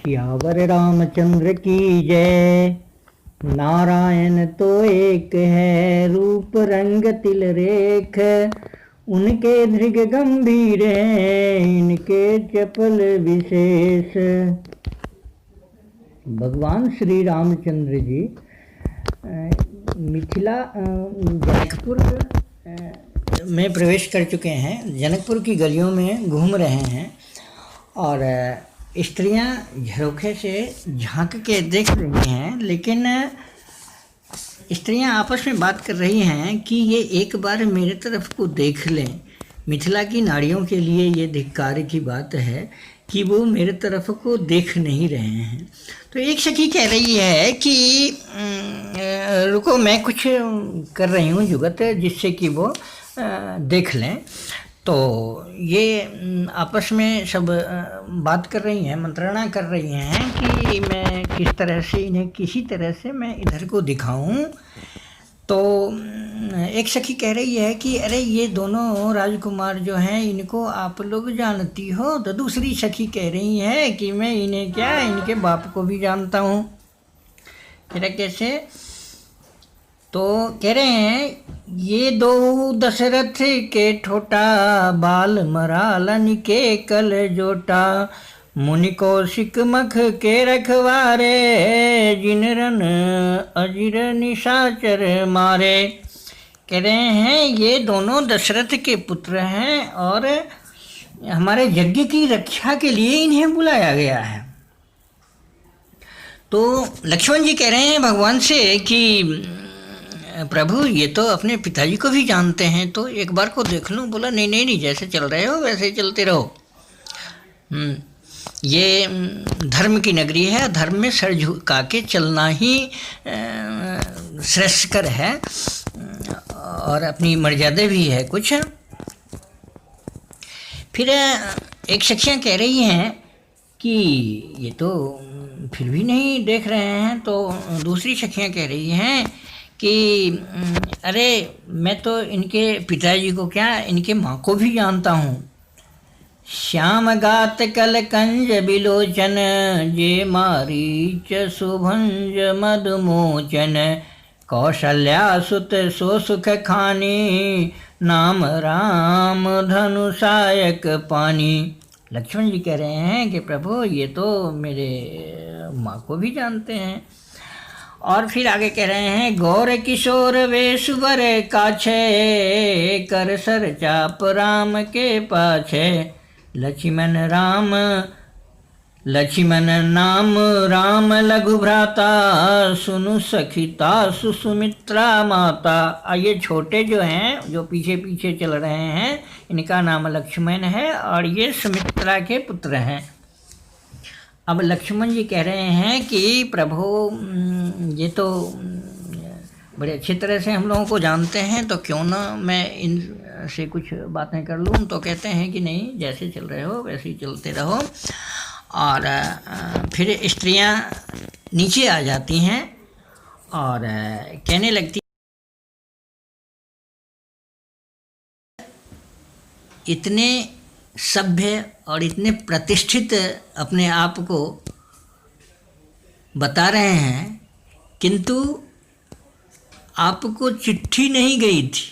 सियावर रामचंद्र की जय। नारायण तो एक है, रूप रंग तिल रेख, उनके दृग गंभीर हैं, इनके चपल विशेष। भगवान श्री रामचंद्र जी मिथिला जनकपुर में प्रवेश कर चुके हैं। जनकपुर की गलियों में घूम रहे हैं और स्त्रियां झरोखे से झांक के देख रही हैं, लेकिन स्त्रियां आपस में बात कर रही हैं कि ये एक बार मेरे तरफ को देख लें। मिथिला की नारियों के लिए ये धिक्कार की बात है कि वो मेरे तरफ को देख नहीं रहे हैं। तो एक सखी कह रही है कि रुको, मैं कुछ कर रही हूँ जुगत, जिससे कि वो देख लें। तो ये आपस में सब बात कर रही हैं, मंत्रणा कर रही हैं कि मैं किस तरह से इन्हें किसी तरह से मैं इधर को दिखाऊं। तो एक सखी कह रही है कि अरे ये दोनों राजकुमार जो हैं इनको आप लोग जानती हो। तो दूसरी सखी कह रही है कि मैं इन्हें क्या, इनके बाप को भी जानता हूँ। तेरा कैसे? तो कह रहे हैं ये दो दशरथ के ठोटा, बाल मरालन के कल जोटा, मुनि कौशिक मख के रखवारे, जिन रन अजिर निशाचर मारे। कह रहे हैं ये दोनों दशरथ के पुत्र हैं और हमारे यज्ञ की रक्षा के लिए इन्हें बुलाया गया है। तो लक्ष्मण जी कह रहे हैं भगवान से कि प्रभु ये तो अपने पिताजी को भी जानते हैं, तो एक बार को देख लूँ। बोला नहीं नहीं नहीं, जैसे चल रहे हो वैसे ही चलते रहो। ये धर्म की नगरी है, धर्म में सर झुका के चलना ही श्रेष्ठकर है और अपनी मर्यादा भी है कुछ। फिर एक सखियाँ कह रही हैं कि ये तो फिर भी नहीं देख रहे हैं। तो दूसरी सखियाँ कह रही हैं कि अरे मैं तो इनके पिताजी को क्या, इनके माँ को भी जानता हूँ। श्याम गात कल कंज बिलोचन, जे मारीच सुभंज मदमोचन, कौशल्या सुत सो सुख खानी, नाम राम धनुषायक पानी। लक्ष्मण जी कह रहे हैं कि प्रभु ये तो मेरे माँ को भी जानते हैं। और फिर आगे कह रहे हैं गौर किशोर वेशवर काछे, कर सर चाप राम के पाछे, लक्ष्मण नाम राम लघु भ्राता, सुनु सखिता सुमित्रा माता। ये छोटे जो हैं, जो पीछे पीछे चल रहे हैं, इनका नाम लक्ष्मण है और ये सुमित्रा के पुत्र हैं। अब लक्ष्मण जी कह रहे हैं कि प्रभु ये तो बड़े अच्छी तरह से हम लोगों को जानते हैं, तो क्यों ना मैं इनसे कुछ बातें कर लूँ। तो कहते हैं कि नहीं, जैसे चल रहे हो वैसे ही चलते रहो। और फिर स्त्रियां नीचे आ जाती हैं और कहने लगती, इतने सभ्य और इतने प्रतिष्ठित अपने आप को बता रहे हैं, किंतु आपको चिट्ठी नहीं गई थी,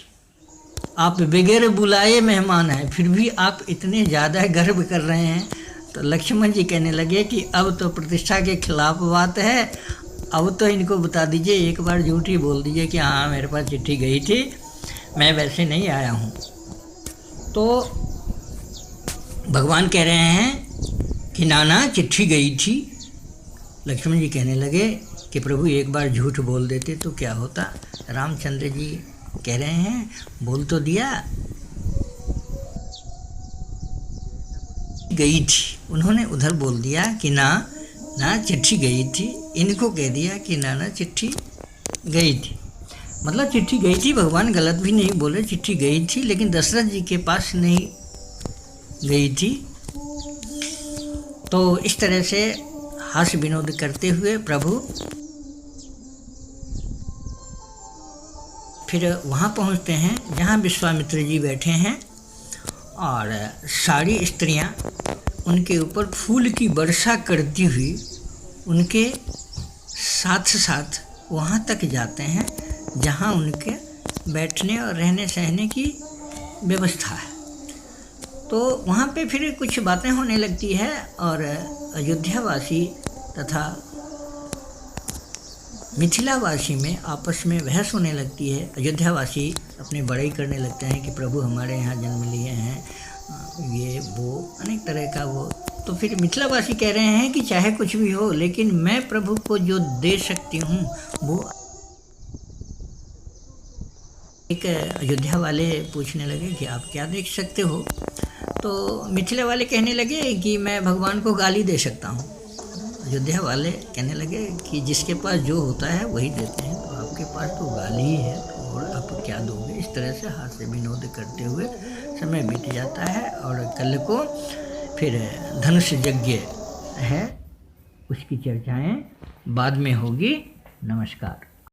आप बगैर बुलाए मेहमान हैं, फिर भी आप इतने ज़्यादा गर्व कर रहे हैं। तो लक्ष्मण जी कहने लगे कि अब तो प्रतिष्ठा के खिलाफ बात है, अब तो इनको बता दीजिए, एक बार झूठी बोल दीजिए कि हाँ मेरे पास चिट्ठी गई थी, मैं वैसे नहीं आया हूँ। तो भगवान कह रहे हैं कि नाना चिट्ठी गई थी। लक्ष्मण जी कहने लगे कि प्रभु एक बार झूठ बोल देते तो क्या होता। रामचंद्र जी कह रहे हैं बोल तो दिया, गई थी। उन्होंने उधर बोल दिया कि ना चिट्ठी गई थी, इनको कह दिया कि ना चिट्ठी गई थी। मतलब चिट्ठी गई थी, भगवान गलत भी नहीं बोले, चिट्ठी गई थी, लेकिन दशरथ जी के पास नहीं गई थी। तो इस तरह से हास्य विनोद करते हुए प्रभु फिर वहाँ पहुँचते हैं जहाँ विश्वामित्र जी बैठे हैं और सारी स्त्रियाँ उनके ऊपर फूल की वर्षा करती हुई उनके साथ साथ वहाँ तक जाते हैं जहाँ उनके बैठने और रहने सहने की व्यवस्था है। तो वहाँ पे फिर कुछ बातें होने लगती है और अयोध्यावासी तथा मिथिलावासी में आपस में बहस होने लगती है। अयोध्यावासी अपनी बड़ाई करने लगते हैं कि प्रभु हमारे यहाँ जन्म लिए हैं, ये वो अनेक तरह का वो। तो फिर मिथिलावासी कह रहे हैं कि चाहे कुछ भी हो, लेकिन मैं प्रभु को जो दे सकती हूँ वो। एक अयोध्या वाले पूछने लगे कि आप क्या देख सकते हो? तो मिथिला वाले कहने लगे कि मैं भगवान को गाली दे सकता हूँ। अयोध्या वाले कहने लगे कि जिसके पास जो होता है वही देते हैं, तो आपके पास तो गाली ही है और आप क्या दोगे? इस तरह से हाथ से विनोद करते हुए समय बीत जाता है और कल को फिर धनुष यज्ञ है, उसकी चर्चाएं बाद में होगी। नमस्कार।